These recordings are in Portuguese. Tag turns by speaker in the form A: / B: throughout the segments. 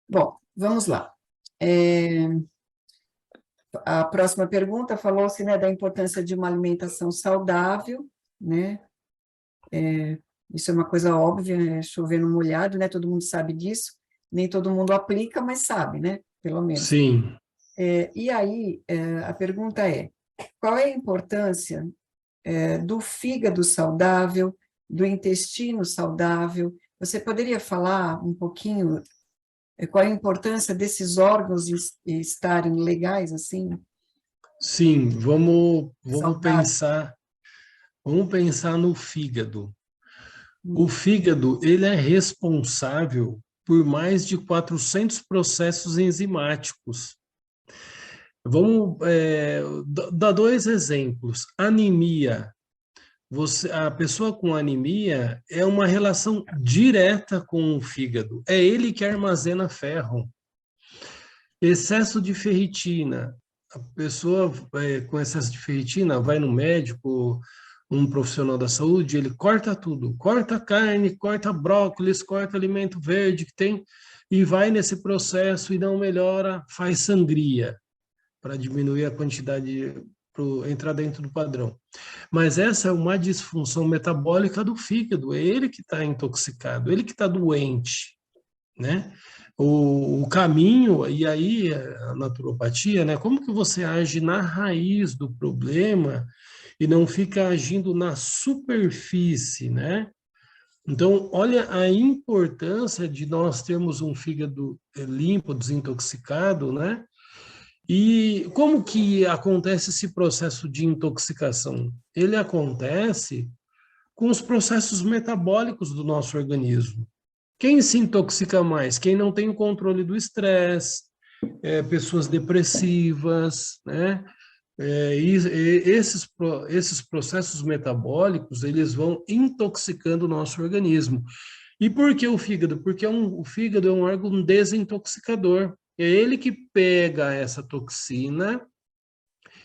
A: Bom, vamos lá. É, a próxima pergunta falou-se, né, da importância de uma alimentação saudável, né? Isso é uma coisa óbvia, é chover no molhado, né? Todo mundo sabe disso. Nem todo mundo aplica, mas sabe, né? Pelo menos.
B: Sim,
A: E aí, a pergunta é: qual é a importância, do fígado saudável, do intestino saudável? Você poderia falar um pouquinho, qual é a importância desses órgãos estarem legais, assim,
B: sim,
A: saudáveis?
B: vamos pensar no fígado. O
A: Hum.
B: fígado, ele é responsável por mais de 400 processos enzimáticos. Vamos dar dois exemplos. Anemia. A pessoa com anemia é uma relação direta com o fígado. É ele que armazena ferro. Excesso de ferritina. A pessoa com excesso de ferritina vai no médico, um profissional da saúde, ele corta tudo, corta carne, corta brócolis, corta alimento verde que tem, e vai nesse processo e não melhora, faz sangria para diminuir a quantidade, para entrar dentro do padrão. Mas essa é uma disfunção metabólica do fígado, é ele que está intoxicado, ele que está doente, né? O caminho, e aí a naturopatia, né? Como que você age na raiz do problema e não fica agindo na superfície, né? Então, olha a importância de nós termos um fígado limpo, desintoxicado, né? E como que acontece esse processo de intoxicação? Ele acontece com os processos metabólicos do nosso organismo. Quem se intoxica mais? Quem não tem o controle do estresse, pessoas depressivas, né? Esses processos metabólicos, eles vão intoxicando o nosso organismo. E por que o fígado? Porque o fígado é um órgão desintoxicador. É ele que pega essa toxina,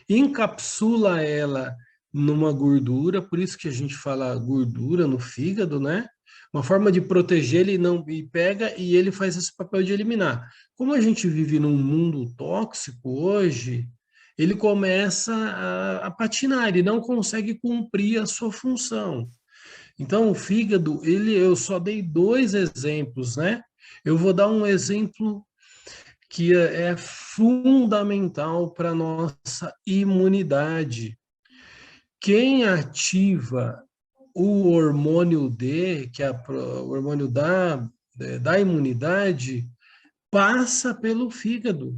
B: encapsula ela numa gordura, por isso que a gente fala gordura no fígado, né? Uma forma de proteger ele não e pega e ele faz esse papel de eliminar. Como a gente vive num mundo tóxico hoje, ele começa a patinar, ele não consegue cumprir a sua função. Então, o fígado, eu só dei dois exemplos, né? Eu vou dar um exemplo que é fundamental para a nossa imunidade. Quem ativa o hormônio D, que é o hormônio da imunidade, passa pelo fígado.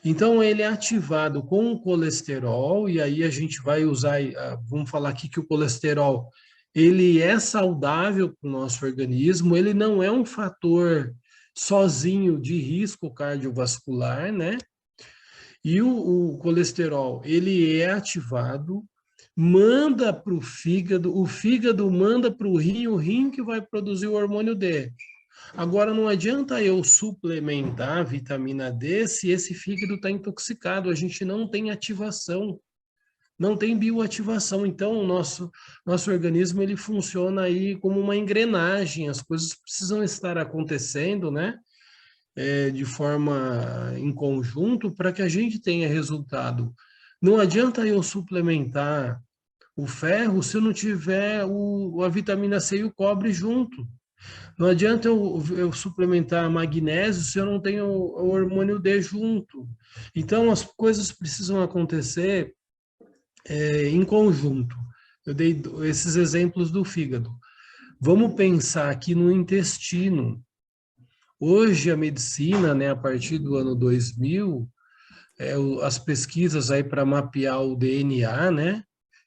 B: Então, ele é ativado com o colesterol, e aí a gente vai usar, vamos falar aqui que o colesterol, ele é saudável para o nosso organismo, ele não é um fator sozinho de risco cardiovascular, né? E o colesterol, ele é ativado, manda para o fígado manda para o rim que vai produzir o hormônio D. Agora, não adianta eu suplementar a vitamina D se esse fígado está intoxicado, a gente não tem ativação, não tem bioativação. Então, o nosso organismo ele funciona aí como uma engrenagem, as coisas precisam estar acontecendo, né? De forma em conjunto para que a gente tenha resultado. Não adianta eu suplementar o ferro se eu não tiver a vitamina C e o cobre junto. Não adianta eu suplementar magnésio se eu não tenho o hormônio D junto. Então, as coisas precisam acontecer em conjunto. Eu dei esses exemplos do fígado. Vamos pensar aqui no intestino. Hoje, a medicina, né, a partir do ano 2000, as pesquisas aí para mapear o DNA, né?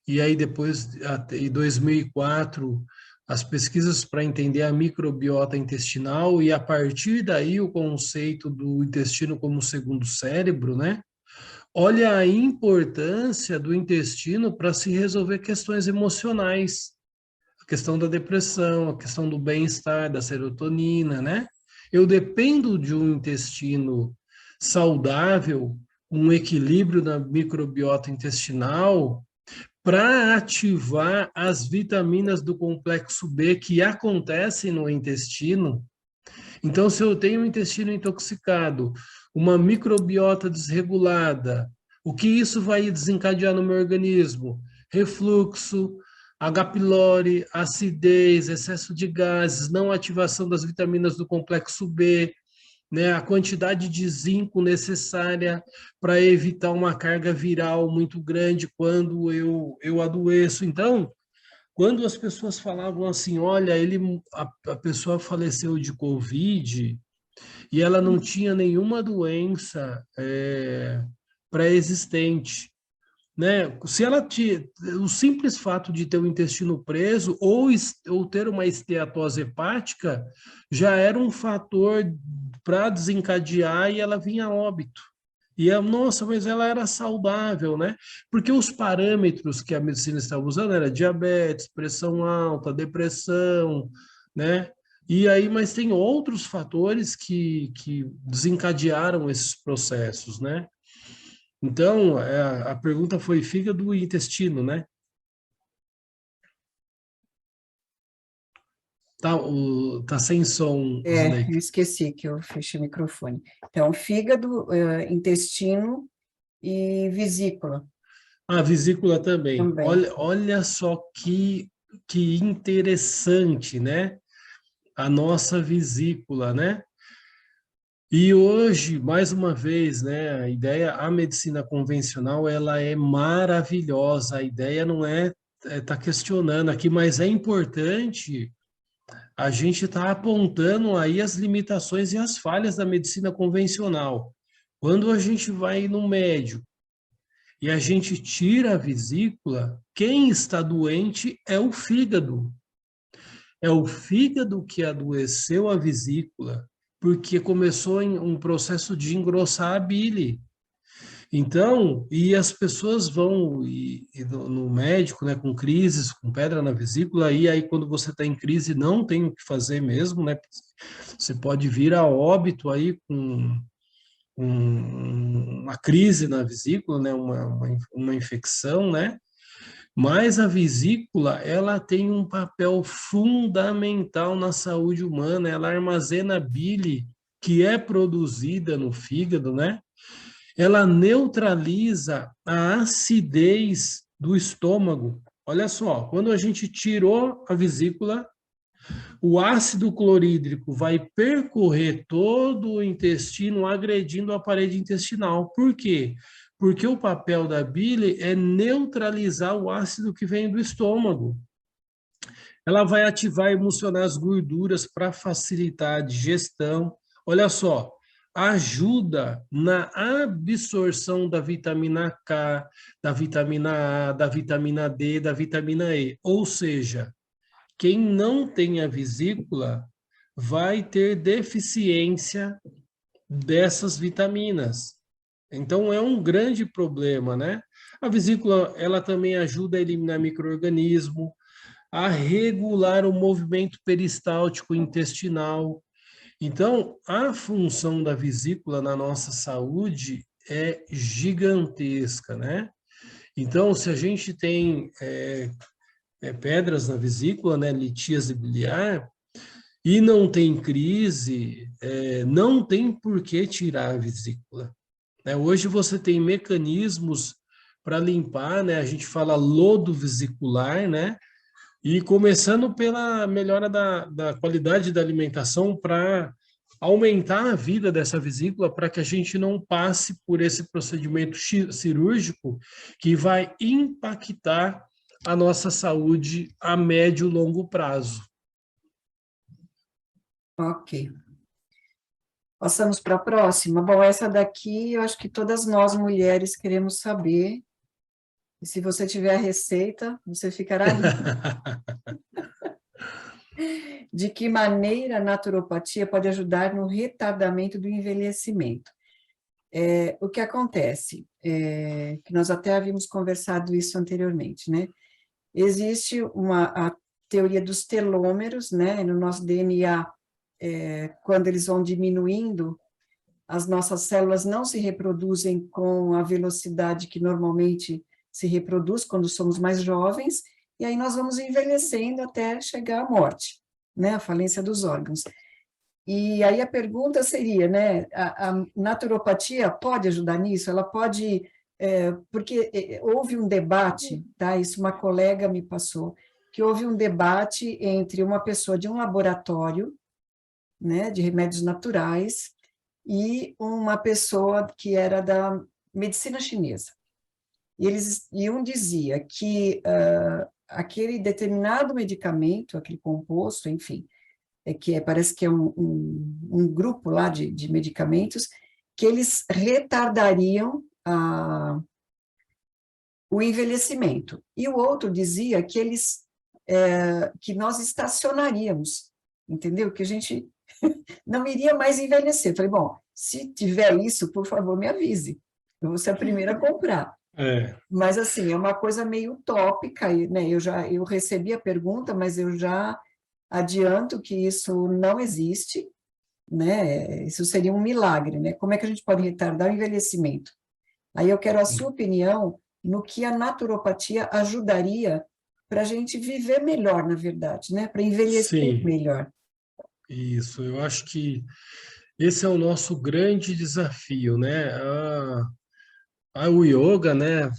B: E aí depois, em 2004, as pesquisas para entender a microbiota intestinal e a partir daí o conceito do intestino como segundo cérebro, né? Olha a importância do intestino para se resolver questões emocionais, a questão da depressão, a questão do bem-estar, da serotonina, né? Eu dependo de um intestino saudável, um equilíbrio na microbiota intestinal, para ativar as vitaminas do complexo B que acontecem no intestino, Então, se eu tenho um intestino intoxicado, uma microbiota desregulada, o que isso vai desencadear no meu organismo? Refluxo, H. pylori, acidez, excesso de gases, não ativação das vitaminas do complexo B, né, a quantidade de zinco necessária para evitar uma carga viral muito grande quando eu adoeço. Então, quando as pessoas falavam assim, olha, a pessoa faleceu de Covid e ela não tinha nenhuma doença pré-existente, né? Se ela o simples fato de ter o intestino preso ou ter uma esteatose hepática já era um fator para desencadear e ela vinha a óbito. Nossa, mas ela era saudável, né? Porque os parâmetros que a medicina estava usando era diabetes, pressão alta, depressão, né? E aí, mas tem outros fatores que desencadearam esses processos, né? Então, a pergunta foi fígado e intestino, né? Tá sem som,
A: Eu
B: Zuleika.
A: esqueci que eu fechei o microfone. Então, fígado, intestino e vesícula
B: A vesícula também.
A: também.
B: Olha só que interessante, né? A nossa vesícula, né? E hoje, mais uma vez, né, a medicina convencional, ela é maravilhosa. A ideia não tá questionando aqui, mas é importante a gente estar apontando aí as limitações e as falhas da medicina convencional. Quando a gente vai no médico e a gente tira a vesícula, quem está doente é o fígado. É o fígado que adoeceu a vesícula, porque começou em um processo de engrossar a bile. Então, e as pessoas vão no médico, né, com crises, com pedra na vesícula, e aí quando você está em crise não tem o que fazer mesmo, né? Você pode vir a óbito aí com uma crise na vesícula, né, uma infecção, né? Mas a vesícula, ela tem um papel fundamental na saúde humana, ela armazena bile que é produzida no fígado, né? Ela neutraliza a acidez do estômago. Olha só, quando a gente tirou a vesícula, o ácido clorídrico vai percorrer todo o intestino, agredindo a parede intestinal. Por quê? Porque o papel da bile é neutralizar o ácido que vem do estômago. Ela vai ativar e emulsionar as gorduras para facilitar a digestão. Olha só, ajuda na absorção da vitamina K, da vitamina A, da vitamina D, da vitamina E. Ou seja, quem não tem a vesícula vai ter deficiência dessas vitaminas. Então é um grande problema, né? A vesícula, ela também ajuda a eliminar micro-organismo, a regular o movimento peristáltico intestinal. Então, a função da vesícula na nossa saúde é gigantesca, né? Então, se a gente tem pedras na vesícula, né, litíase biliar, e não tem crise, não tem por que tirar a vesícula. Né? Hoje você tem mecanismos para limpar, né? A gente fala lodo vesicular, né? E começando pela melhora da qualidade da alimentação para aumentar a vida dessa vesícula para que a gente não passe por esse procedimento cirúrgico que vai impactar a nossa saúde a médio e longo prazo.
A: Ok. Passamos para a próxima. Bom, essa daqui eu acho que todas nós mulheres queremos saber. E se você tiver a receita, você ficará rica. De que maneira a naturopatia pode ajudar no retardamento do envelhecimento? O que acontece, que nós até havíamos conversado isso anteriormente, né? Existe a teoria dos telômeros, né? No nosso DNA, quando eles vão diminuindo, as nossas células não se reproduzem com a velocidade que normalmente se reproduz quando somos mais jovens, e aí nós vamos envelhecendo até chegar à morte, né? A falência dos órgãos. E aí a pergunta seria, né, a naturopatia pode ajudar nisso? Ela pode, porque houve um debate, tá? Isso uma colega me passou, que houve um debate entre uma pessoa de um laboratório, né, de remédios naturais, e uma pessoa que era da medicina chinesa. E um dizia que aquele determinado medicamento, aquele composto, enfim, parece que é um grupo lá de medicamentos, que eles retardariam o envelhecimento. E o outro dizia que que nós estacionaríamos, entendeu? Que a gente não iria mais envelhecer. Falei, bom, se tiver isso, por favor, me avise. Eu vou ser a primeira a comprar.
B: É,
A: Mas, assim, é uma coisa meio utópica, né? Eu recebi a pergunta, mas eu já adianto que isso não existe, né? Isso seria um milagre, né? Como é que a gente pode retardar o envelhecimento? Aí eu quero a sua opinião no que a naturopatia ajudaria para a gente viver melhor, na verdade, né? Para envelhecer
B: sim,
A: melhor.
B: isso. Eu acho que esse é o nosso grande desafio, né? O yoga, né?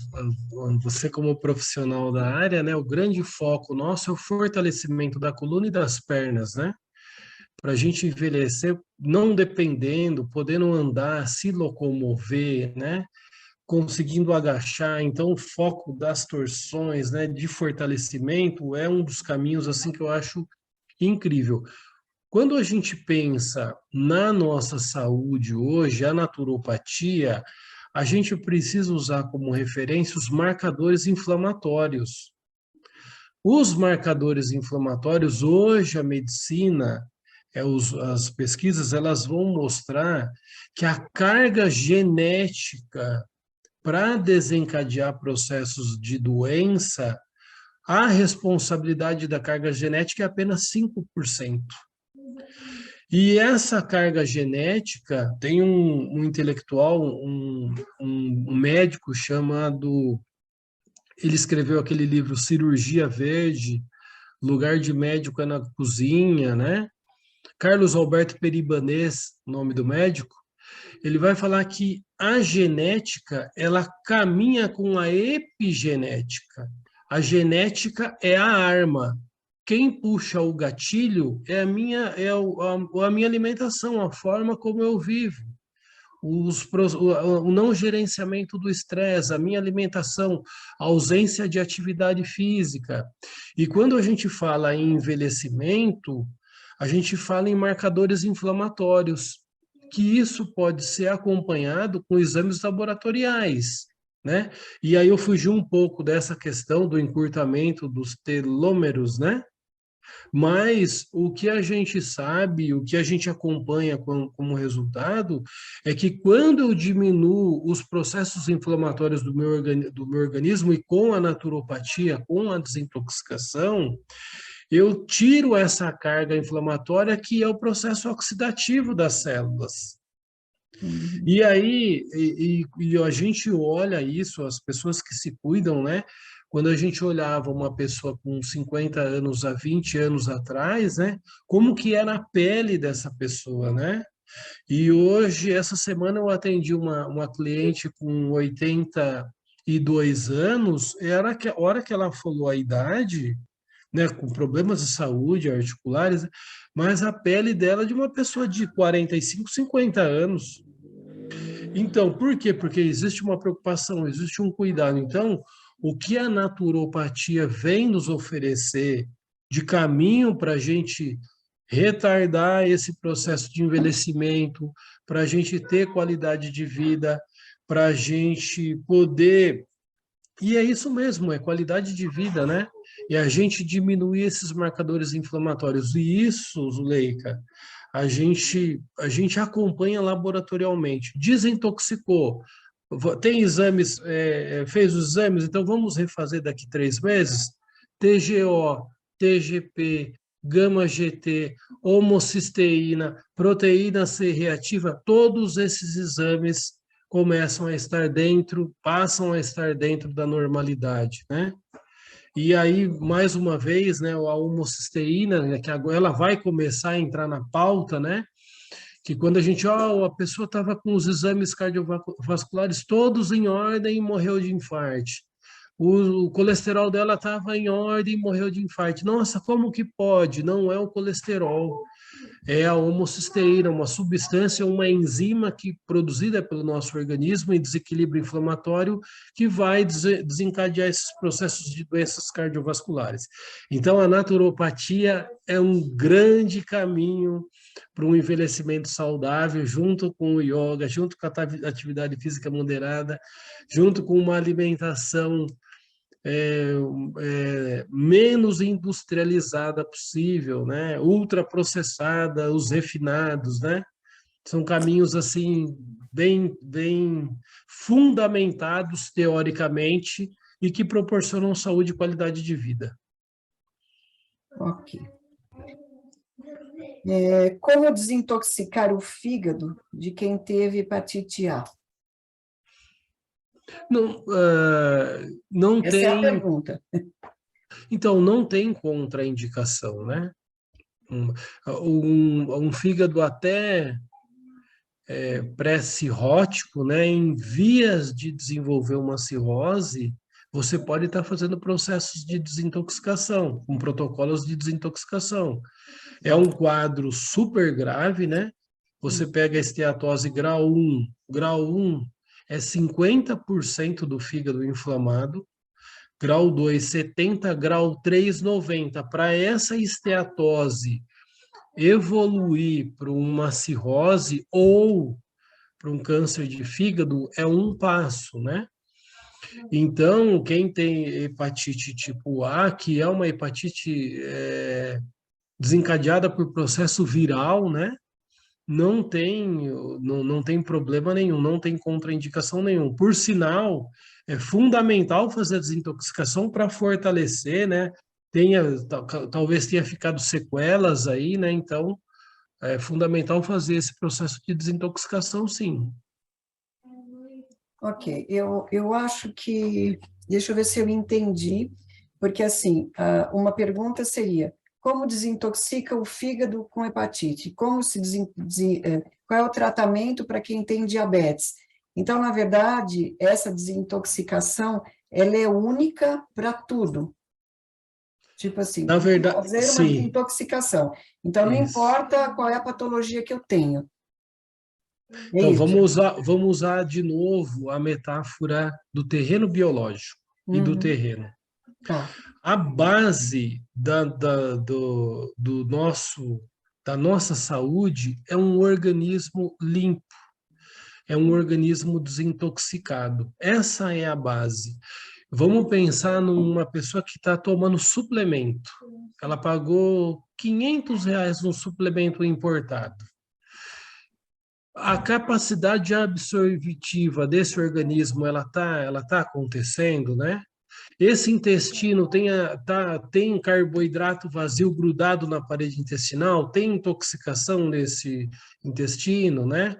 B: Você como profissional da área, né? O grande foco nosso é o fortalecimento da coluna e das pernas, né? Para a gente envelhecer não dependendo, podendo andar, se locomover, né? Conseguindo agachar. Então, o foco das torções, né? De fortalecimento é um dos caminhos assim que eu acho incrível. Quando a gente pensa na nossa saúde hoje, a naturopatia, a gente precisa usar como referência os marcadores inflamatórios. Os marcadores inflamatórios, hoje a medicina, as pesquisas, elas vão mostrar que a carga genética para desencadear processos de doença, a responsabilidade da carga genética é apenas 5%. E essa carga genética, tem um intelectual, um médico chamado, ele escreveu aquele livro Cirurgia Verde, Lugar de Médico é na Cozinha, né? Carlos Alberto Peribanês, nome do médico, ele vai falar que a genética, ela caminha com a epigenética. A genética é a arma. Quem puxa o gatilho é a minha alimentação, a forma como eu vivo. O não gerenciamento do estresse, a minha alimentação, a ausência de atividade física. E quando a gente fala em envelhecimento, a gente fala em marcadores inflamatórios, que isso pode ser acompanhado com exames laboratoriais, né? E aí eu fugi um pouco dessa questão do encurtamento dos telômeros, né? Mas o que a gente sabe, o que a gente acompanha como resultado, é que quando eu diminuo os processos inflamatórios do meu organismo e com a naturopatia, com a desintoxicação, eu tiro essa carga inflamatória que é o processo oxidativo das células.
A: Uhum.
B: E aí, e a gente olha isso, as pessoas que se cuidam, né? Quando a gente olhava uma pessoa com 50 anos há 20 anos atrás, né? Como que era a pele dessa pessoa, né? E hoje, essa semana, eu atendi uma cliente com 82 anos, era que a hora que ela falou a idade, né? Com problemas de saúde articulares, mas a pele dela é de uma pessoa de 45, 50 anos. Então, por quê? Porque existe uma preocupação, existe um cuidado. Então, o que a naturopatia vem nos oferecer de caminho para a gente retardar esse processo de envelhecimento, para a gente ter qualidade de vida, para a gente poder. E é isso mesmo, é qualidade de vida, né? E a gente diminuir esses marcadores inflamatórios. E isso, Zuleika, a gente acompanha laboratorialmente. Desintoxicou, tem exames, fez os exames, então vamos refazer daqui 3 meses? TGO, TGP, gama-GT, homocisteína, proteína C reativa, todos esses exames começam a estar dentro, passam a estar dentro da normalidade, né? E aí, mais uma vez, né, a homocisteína, né, que agora ela vai começar a entrar na pauta, né? que quando a gente, a pessoa estava com os exames cardiovasculares todos em ordem e morreu de infarto. O colesterol dela estava em ordem e morreu de infarto. Nossa, como que pode? Não é o colesterol, é a homocisteína, uma substância, uma enzima que produzida pelo nosso organismo em desequilíbrio inflamatório que vai desencadear esses processos de doenças cardiovasculares. Então, a naturopatia é um grande caminho para um envelhecimento saudável, junto com o yoga, junto com a atividade física moderada, junto com uma alimentação menos industrializada possível, né? Ultraprocessada, os refinados, né? São caminhos assim bem fundamentados teoricamente e que proporcionam saúde e qualidade de vida.
A: Ok. Como desintoxicar o fígado de quem teve hepatite A?
B: Não
A: Essa é a
B: tem.
A: pergunta.
B: Então, não tem contraindicação, né? Um fígado até pré-cirrótico, né, em vias de desenvolver uma cirrose, você pode estar fazendo processos de desintoxicação, com protocolos de desintoxicação. É um quadro super grave, né? Você pega a esteatose grau 1 é 50% do fígado inflamado, grau 2, 70, grau 3, 90. Para essa esteatose evoluir para uma cirrose ou para um câncer de fígado é um passo, né? Então, quem tem hepatite tipo A, que é uma hepatite desencadeada por processo viral, né? Não tem problema nenhum, não tem contraindicação nenhum. Por sinal, é fundamental fazer a desintoxicação para fortalecer, né? Talvez tenha ficado sequelas aí, né? Então, é fundamental fazer esse processo de desintoxicação, sim.
A: Ok, eu acho que... Deixa eu ver se eu entendi, porque, assim, uma pergunta seria: como desintoxica o fígado com hepatite? Qual é o tratamento para quem tem diabetes? Então, na verdade, essa desintoxicação, ela é única para tudo. Tipo assim,
B: Na
A: vamos
B: verdade,
A: fazer uma
B: sim,
A: desintoxicação. Então, não
B: isso.
A: importa qual é a patologia que eu tenho. É
B: Então,
A: isso.
B: vamos usar de novo a metáfora do terreno biológico e do
A: Uhum,
B: terreno.
A: tá.
B: A base da nossa saúde é um organismo limpo, é um organismo desintoxicado. Essa é a base. Vamos pensar numa pessoa que está tomando suplemento. Ela pagou R$ 500 num suplemento importado. A capacidade absortiva desse organismo, ela tá acontecendo, né? Esse intestino tem carboidrato vazio grudado na parede intestinal, tem intoxicação nesse intestino, né?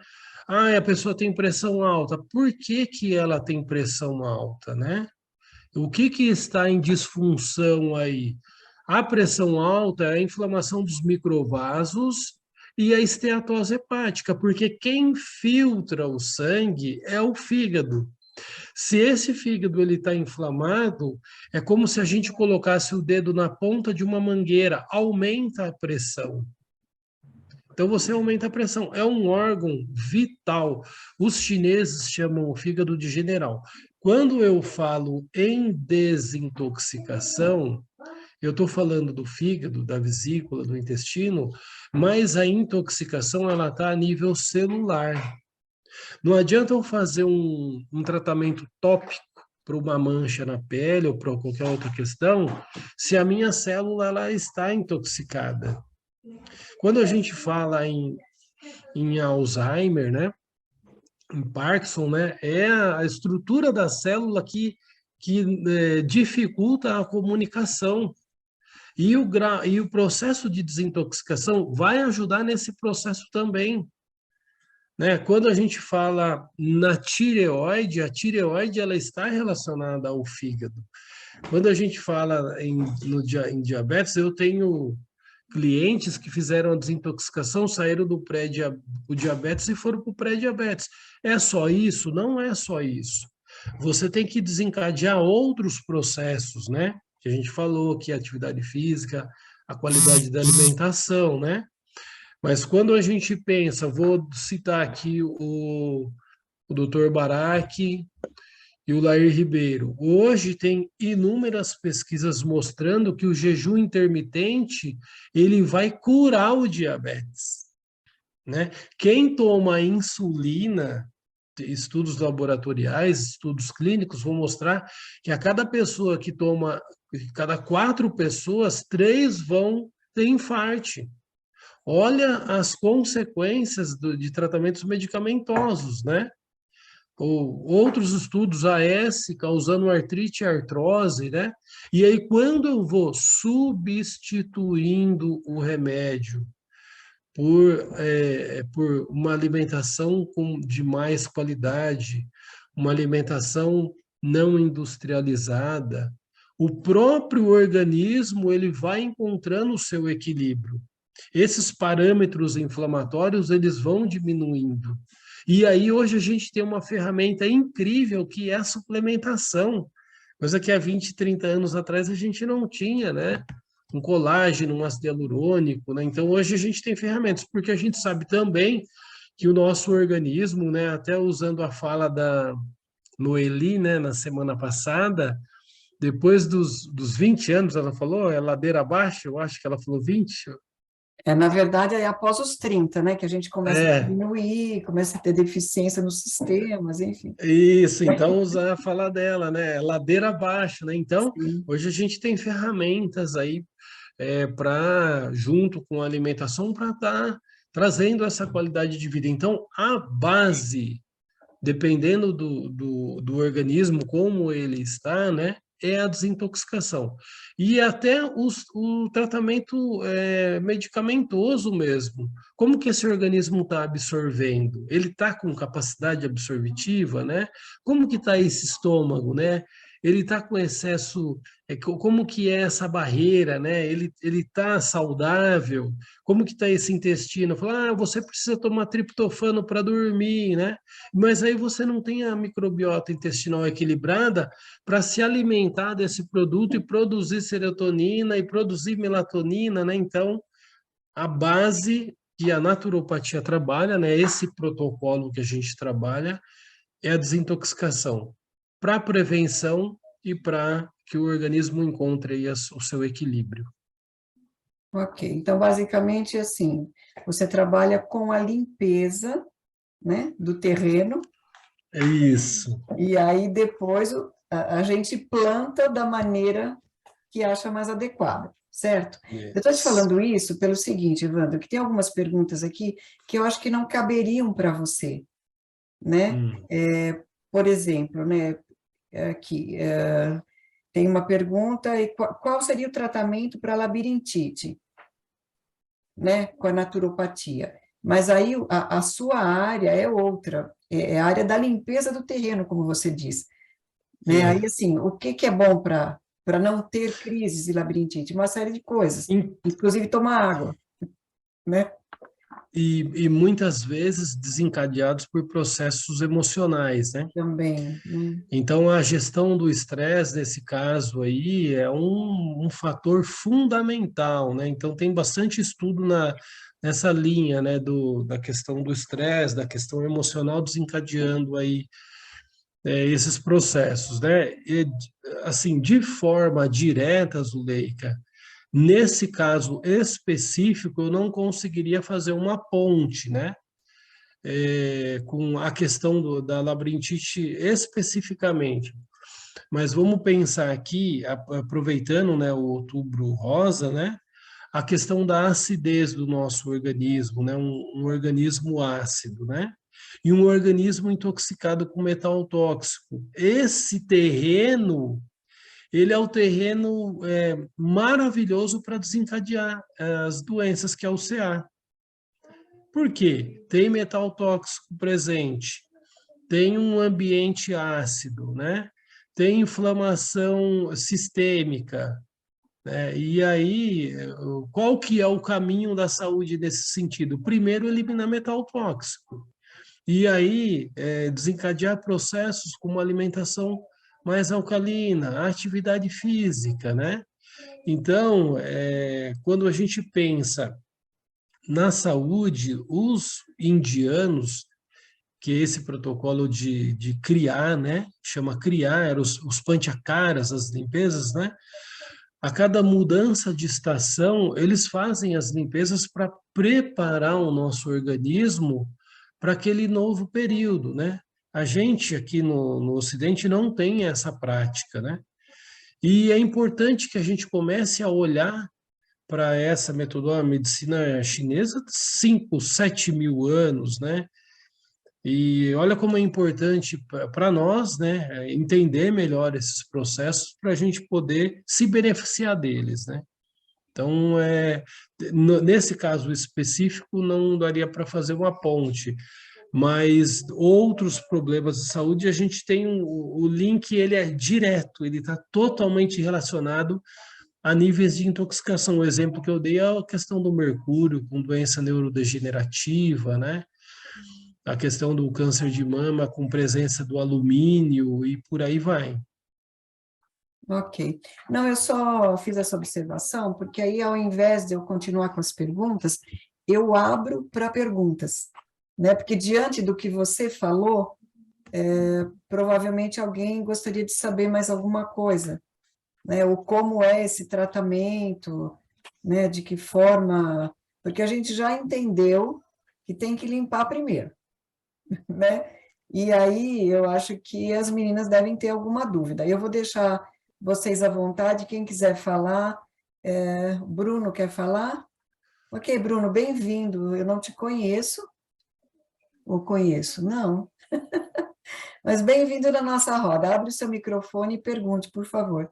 B: Ah, a pessoa tem pressão alta. Por que que ela tem pressão alta, né? O que que está em disfunção aí? A pressão alta é a inflamação dos microvasos e a esteatose hepática, porque quem filtra o sangue é o fígado. Se esse fígado ele está inflamado, é como se a gente colocasse o dedo na ponta de uma mangueira, aumenta a pressão. Então você aumenta a pressão. É um órgão vital. Os chineses chamam o fígado de general. Quando eu falo em desintoxicação, eu estou falando do fígado, da vesícula, do intestino, mas a intoxicação ela está a nível celular. Não adianta eu fazer um tratamento tópico para uma mancha na pele ou para qualquer outra questão, se a minha célula ela está intoxicada. Quando a gente fala em Alzheimer, né, em Parkinson, né, é a estrutura da célula que dificulta a comunicação. E o processo de desintoxicação vai ajudar nesse processo também. Né? Quando a gente fala na tireoide, a tireoide ela está relacionada ao fígado. Quando a gente fala em diabetes, eu tenho clientes que fizeram a desintoxicação, saíram do pré-diabetes e foram para o pré-diabetes. É só isso? Não é só isso. Você tem que desencadear outros processos, né? Que a gente falou, que é a atividade física, a qualidade da alimentação, né? Mas quando a gente pensa, vou citar aqui o Dr. Barack e o Lair Ribeiro. Hoje tem inúmeras pesquisas mostrando que o jejum intermitente ele vai curar o diabetes, né? Quem toma insulina, estudos laboratoriais, estudos clínicos vão mostrar que a cada pessoa que toma, cada 4 pessoas, 3 vão ter infarto. Olha as consequências de tratamentos medicamentosos, né? Ou outros estudos AS causando artrite e artrose, né? E aí, quando eu vou substituindo o remédio por uma alimentação de mais qualidade, uma alimentação não industrializada, o próprio organismo ele vai encontrando o seu equilíbrio. Esses parâmetros inflamatórios eles vão diminuindo. E aí hoje a gente tem uma ferramenta incrível que é a suplementação, coisa que há 20, 30 anos atrás a gente não tinha, né? Um colágeno, um ácido hialurônico, né? Então hoje a gente tem ferramentas, porque a gente sabe também que o nosso organismo, né, até usando a fala da Noeli, né, na semana passada, depois dos 20 anos, ela falou, é ladeira abaixo, eu acho que ela falou 20.
A: Na verdade, é após os 30, né, que a gente começa a
B: É,
A: diminuir, começa a ter deficiência nos sistemas, enfim.
B: isso, então usar a fala dela, né? Ladeira abaixo, né? Então,
A: Sim.
B: hoje a gente tem ferramentas aí para, junto com a alimentação, para estar trazendo essa qualidade de vida. Então, a base, dependendo do organismo, como ele está, né? É a desintoxicação. E até o tratamento medicamentoso mesmo. Como que esse organismo está absorvendo? Ele está com capacidade absorvitiva, né? Como que está esse estômago, né? Ele está com excesso, como que é essa barreira, né? Ele está saudável? Como que está esse intestino? Fala, você precisa tomar triptofano para dormir, né? Mas aí você não tem a microbiota intestinal equilibrada para se alimentar desse produto e produzir serotonina e produzir melatonina, né? Então, a base que a naturopatia trabalha, né? Esse protocolo que a gente trabalha é a desintoxicação para prevenção e para que o organismo encontre aí o seu equilíbrio.
A: Ok, então, basicamente, assim, você trabalha com a limpeza, né, do terreno,
B: É isso.
A: e aí depois a gente planta da maneira que acha mais adequada, certo? Eu estou te
B: Yes.
A: falando isso pelo seguinte, Evandro, que tem algumas perguntas aqui que eu acho que não caberiam para você, né?
B: Hum.
A: Por exemplo, né, aqui, tem uma pergunta, e qual seria o tratamento para labirintite, né, com a naturopatia? Mas aí a sua área é outra, é a área da limpeza do terreno, como você diz, né? Aí,
B: É.
A: assim, o que que é bom para não ter crises de labirintite? Uma série de coisas,
B: Em-
A: inclusive tomar água, né?
B: e muitas vezes desencadeados por processos emocionais, né?
A: Também, né?
B: Então, a gestão do estresse, nesse caso aí, é um fator fundamental, né? Então, tem bastante estudo nessa linha, né, da questão do estresse, da questão emocional desencadeando aí esses processos, né? E, assim, de forma direta, Zuleika, nesse caso específico, eu não conseguiria fazer uma ponte, né? Com a questão da labirintite especificamente. Mas vamos pensar aqui, aproveitando, né, o Outubro Rosa, né, a questão da acidez do nosso organismo, né, um organismo ácido, né, e um organismo intoxicado com metal tóxico. Esse terreno, ele é o terreno maravilhoso para desencadear as doenças que é o CA. Por quê? Tem metal tóxico presente, tem um ambiente ácido, né? Tem inflamação sistêmica, né? E aí, qual que é o caminho da saúde nesse sentido? Primeiro, eliminar metal tóxico. E aí, desencadear processos como alimentação mais alcalina, atividade física, né? Então, quando a gente pensa na saúde, os indianos, que é esse protocolo de criar, né? Chama criar, eram os panchakaras, as limpezas, né? A cada mudança de estação, eles fazem as limpezas para preparar o nosso organismo para aquele novo período, né? A gente aqui no Ocidente não tem essa prática, né? E é importante que a gente comece a olhar para essa metodologia, a medicina chinesa, 5, 7 mil anos, né? E olha como é importante para nós, né, entender melhor esses processos para a gente poder se beneficiar deles, né? Então, nesse caso específico, não daria para fazer uma ponte, mas outros problemas de saúde, a gente tem o link, ele é direto, ele está totalmente relacionado a níveis de intoxicação. O exemplo que eu dei é a questão do mercúrio, com doença neurodegenerativa, né? A questão do câncer de mama com presença do alumínio e por aí vai.
A: Ok. Não, eu só fiz essa observação, porque aí, ao invés de eu continuar com as perguntas, eu abro para perguntas, né? Porque diante do que você falou, provavelmente alguém gostaria de saber mais alguma coisa, né? Ou como é esse tratamento, né? De que forma... Porque a gente já entendeu que tem que limpar primeiro, né? E aí eu acho que as meninas devem ter alguma dúvida. Eu vou deixar vocês à vontade, quem quiser falar. Bruno quer falar? Ok, Bruno, bem-vindo. Eu não te conheço, ou conheço? Não. Mas bem-vindo na nossa roda. Abre o seu microfone e pergunte, por favor.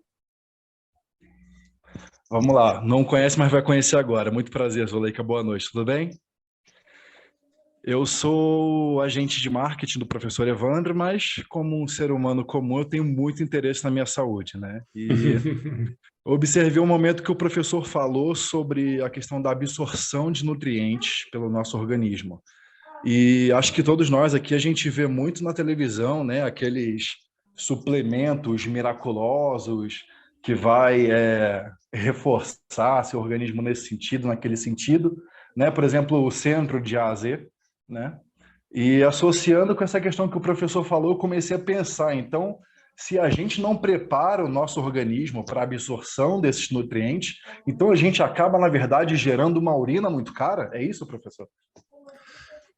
C: Vamos lá, não conhece, mas vai conhecer agora. Muito prazer, Zuleika, boa noite, tudo bem? Eu sou agente de marketing do professor Evandro, mas como um ser humano comum, eu tenho muito interesse na minha saúde, né? E observei um momento que o professor falou sobre a questão da absorção de nutrientes pelo nosso organismo. E acho que todos nós aqui, a gente vê muito na televisão, né? Aqueles suplementos miraculosos que vai reforçar seu organismo nesse sentido, naquele sentido, né? Por exemplo, o Centro de A a Z, né? E associando com essa questão que o professor falou, eu comecei a pensar, então, se a gente não prepara o nosso organismo para a absorção desses nutrientes, então a gente acaba, na verdade, gerando uma urina muito cara? É isso, professor?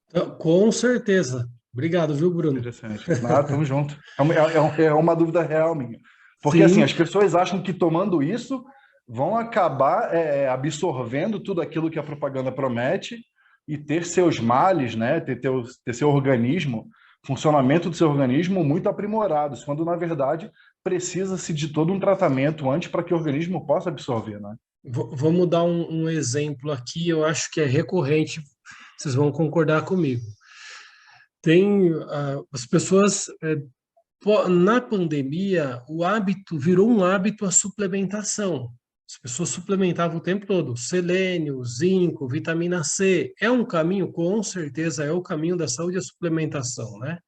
B: Então, com certeza. Obrigado, viu, Bruno?
C: Interessante. Ah, tamo junto. É uma dúvida real minha. Porque, assim, as
B: Sim,
C: pessoas acham que tomando isso vão acabar absorvendo tudo aquilo que a propaganda promete e ter seus males, né? Ter seu organismo, funcionamento do seu organismo muito aprimorados, quando, na verdade, precisa-se de todo um tratamento antes para que o organismo possa absorver, né?
B: vamos dar um exemplo aqui, eu acho que é recorrente, vocês vão concordar comigo. Tem as pessoas, na pandemia, o hábito virou um hábito a suplementação. As pessoas suplementavam o tempo todo, selênio, zinco, vitamina C. É um caminho, com certeza, é o caminho da saúde a suplementação, né?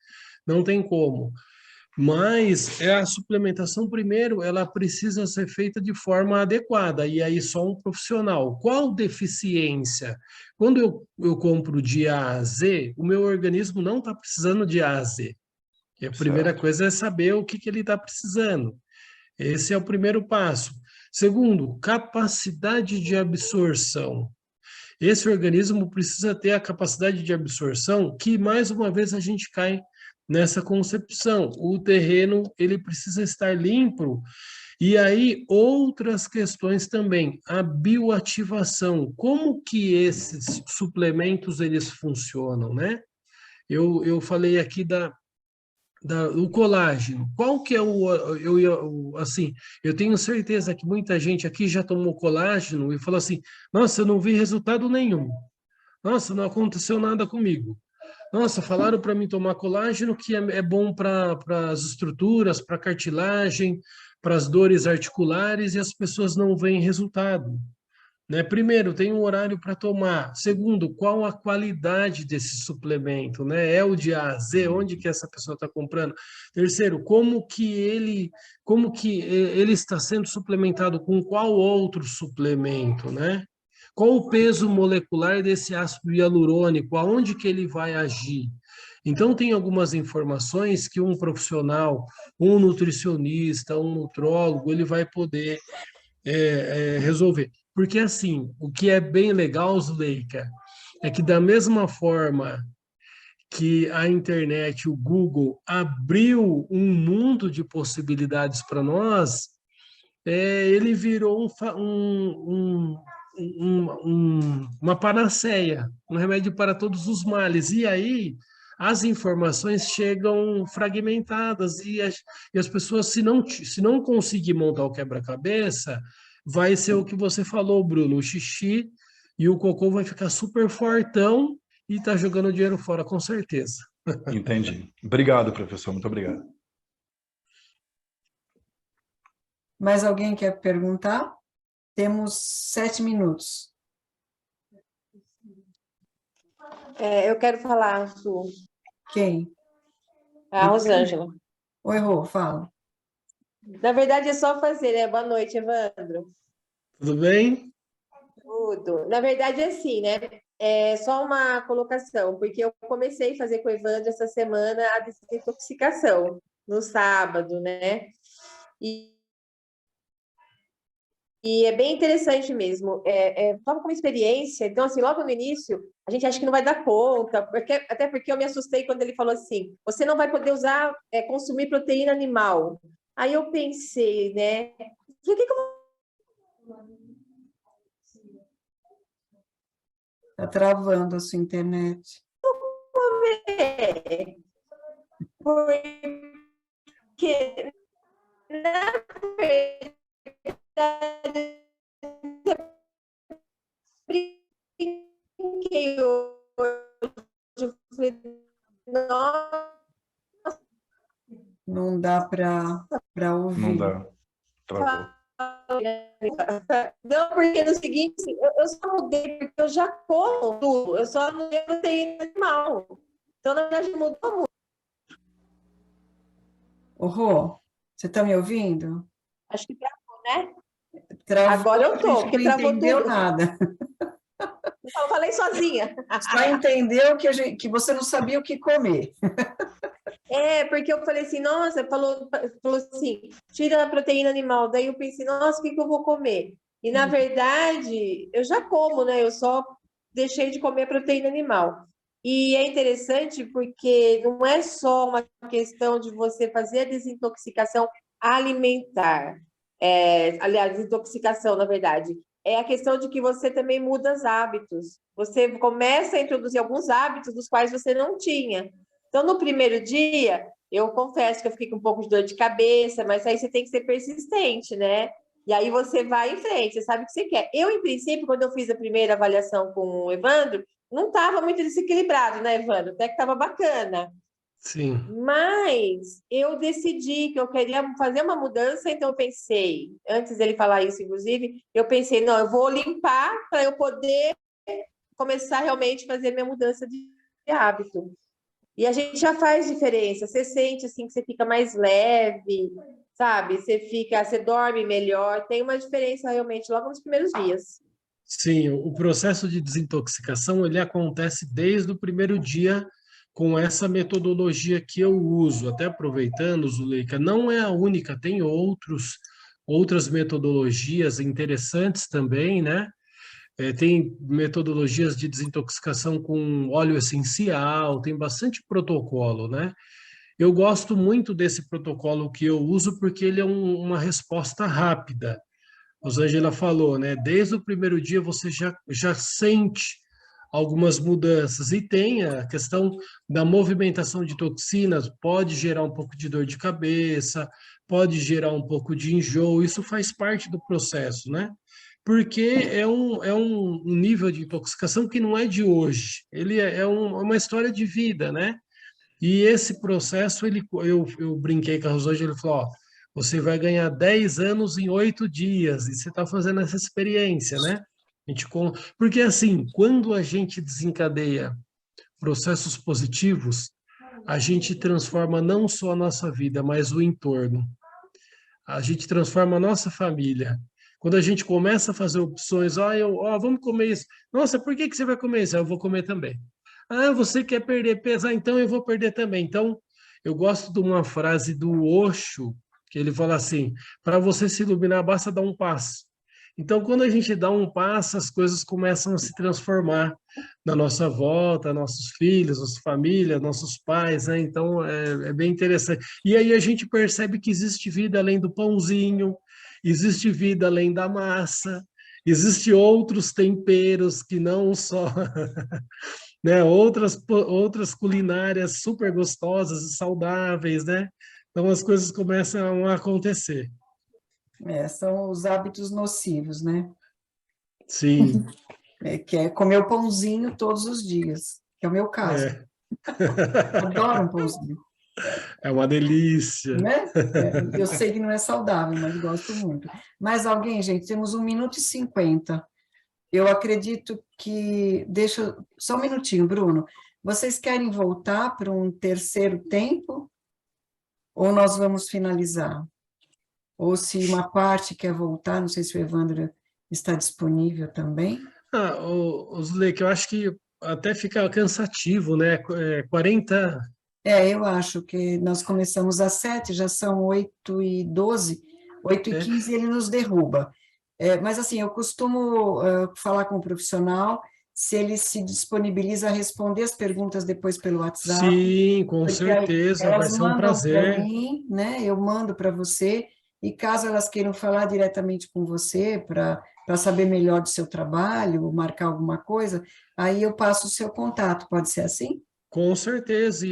B: Não tem como. Mas a suplementação, primeiro, ela precisa ser feita de forma adequada, e aí só um profissional. Qual deficiência? Quando eu compro de A a Z, o meu organismo não está precisando de A a Z. E a primeira
C: Certo.
B: coisa é saber o que ele está precisando. Esse é o primeiro passo. Segundo, capacidade de absorção. Esse organismo precisa ter a capacidade de absorção que, mais uma vez, a gente cai nessa concepção. O terreno, ele precisa estar limpo. E aí, outras questões também. A bioativação. Como que esses suplementos, eles funcionam, né? Eu falei aqui o colágeno. Qual que é assim, eu tenho certeza que muita gente aqui já tomou colágeno e falou assim, nossa, eu não vi resultado nenhum. Nossa, não aconteceu nada comigo. Nossa, falaram para mim tomar colágeno que é bom para as estruturas, para cartilagem, para as dores articulares e as pessoas não veem resultado. Né? Primeiro, tem um horário para tomar. Segundo, qual a qualidade desse suplemento? Né? É o de A a Z? Onde que essa pessoa está comprando? Terceiro, como que ele está sendo suplementado com qual outro suplemento? Né? Qual o peso molecular desse ácido hialurônico? Aonde que ele vai agir? Então, tem algumas informações que um profissional, um nutricionista, um nutrólogo, ele vai poder resolver. Porque, assim, o que é bem legal, Zuleika, é que da mesma forma que a internet, o Google, abriu um mundo de possibilidades para nós, ele virou uma panaceia, um remédio para todos os males. E aí as informações chegam fragmentadas e as pessoas, se não conseguir montar o quebra-cabeça, vai ser o que você falou, Bruno, o xixi e o cocô vai ficar super fortão e tá jogando dinheiro fora, com certeza.
C: Entendi. Obrigado, professor. Muito obrigado.
A: Mais alguém quer perguntar? Temos 7 minutos.
D: Eu quero falar, Su.
A: Quem?
D: A Rosângela.
A: Oi, Rô, fala.
D: Na verdade, é só fazer, né? Boa noite, Evandro.
B: Tudo bem?
D: Tudo. Na verdade, é assim, né? É só uma colocação, porque eu comecei a fazer com o Evandro essa semana a desintoxicação, no sábado, né? E é bem interessante mesmo. Toma como experiência. Então, assim, logo no início, a gente acha que não vai dar conta, até porque eu me assustei quando ele falou assim: você não vai poder usar, consumir proteína animal. Aí eu pensei, né? Por que eu vou...
A: Está travando a sua internet.
D: Porque, na verdade, brinquei hoje. Eu falei, nossa.
A: Não dá para ouvir.
C: Não dá. Travou.
D: Não, porque no seguinte, eu só mudei porque eu já como tudo, eu só não tenho proteína animal. Então, na verdade, mudou muito.
A: Ô, Rô, você está me ouvindo?
D: Acho que travou, né?
A: Travou,
D: agora eu tô, porque
A: não
D: travou
A: entendeu
D: tudo.
A: Nada.
D: Eu falei sozinha.
A: Só entendeu que você não sabia o que comer.
D: Porque eu falei assim, nossa, falou assim, tira a proteína animal. Daí eu pensei, nossa, o que eu vou comer? E, na verdade, eu já como, né? Eu só deixei de comer proteína animal. E é interessante porque não é só uma questão de você fazer a desintoxicação alimentar. Aliás, desintoxicação, na verdade. É a questão de que você também muda os hábitos. Você começa a introduzir alguns hábitos dos quais você não tinha. Então, no primeiro dia, eu confesso que eu fiquei com um pouco de dor de cabeça, mas aí você tem que ser persistente, né? E aí você vai em frente, você sabe o que você quer. Eu, em princípio, quando eu fiz a primeira avaliação com o Evandro, não estava muito desequilibrado, né, Evandro? Até que estava bacana.
B: Sim.
D: Mas eu decidi que eu queria fazer uma mudança, então eu pensei, antes dele falar isso, inclusive, eu pensei, não, eu vou limpar para eu poder começar realmente a fazer minha mudança de hábito. E a gente já faz diferença, você sente assim que você fica mais leve, sabe? Você dorme melhor, tem uma diferença realmente logo nos primeiros dias.
B: Sim, o processo de desintoxicação ele acontece desde o primeiro dia com essa metodologia que eu uso. Até aproveitando, Zuleika, não é a única, tem outras metodologias interessantes também, né? Tem metodologias de desintoxicação com óleo essencial, tem bastante protocolo, né? Eu gosto muito desse protocolo que eu uso porque ele é uma resposta rápida. A Rosângela falou, né? Desde o primeiro dia você já sente algumas mudanças. E tem a questão da movimentação de toxinas, pode gerar um pouco de dor de cabeça, pode gerar um pouco de enjoo, isso faz parte do processo, né? Porque é um nível de intoxicação que não é de hoje, ele é uma história de vida, né? E esse processo, eu brinquei com a Rosângela, ele falou, ó, você vai ganhar 10 anos em 8 dias, e você está fazendo essa experiência, né? Porque assim, quando a gente desencadeia processos positivos, a gente transforma não só a nossa vida, mas o entorno. A gente transforma a nossa família. Quando a gente começa a fazer opções, vamos comer isso. Nossa, por que você vai comer isso? Eu vou comer também. Ah, você quer perder peso? Ah, então eu vou perder também. Então, eu gosto de uma frase do Osho, que ele fala assim: para você se iluminar, basta dar um passo. Então, quando a gente dá um passo, as coisas começam a se transformar na nossa volta, nossos filhos, nossa família, nossos pais, né? Então, é bem interessante. E aí a gente percebe que existe vida além do pãozinho, existe vida além da massa, existe outros temperos que não só, né? Outras culinárias super gostosas e saudáveis, né? Então as coisas começam a acontecer.
A: São os hábitos nocivos, né?
B: Sim.
A: Que é comer o pãozinho todos os dias, que é o meu caso.
B: É.
A: Adoro um pãozinho.
B: É uma delícia.
A: Né? Eu sei que não é saudável, mas gosto muito. Mais alguém, gente? Temos 1 minuto e 50. Eu acredito que... Deixa... Só um minutinho, Bruno. Vocês querem voltar para um terceiro tempo? Ou nós vamos finalizar? Ou se uma parte quer voltar, não sei se o Evandro está disponível também.
B: Zuleika, que eu acho que até fica cansativo, né? 40...
A: Eu acho que nós começamos às 7, já são 8h12, 8h15 ele nos derruba. Mas assim, eu costumo falar com o profissional, se ele se disponibiliza a responder as perguntas depois pelo WhatsApp.
B: Sim, com certeza, vai ser um prazer.
A: Elas mandam para mim, né? Eu mando para você, e caso elas queiram falar diretamente com você, para saber melhor do seu trabalho, marcar alguma coisa, aí eu passo o seu contato, pode ser assim?
B: Com certeza.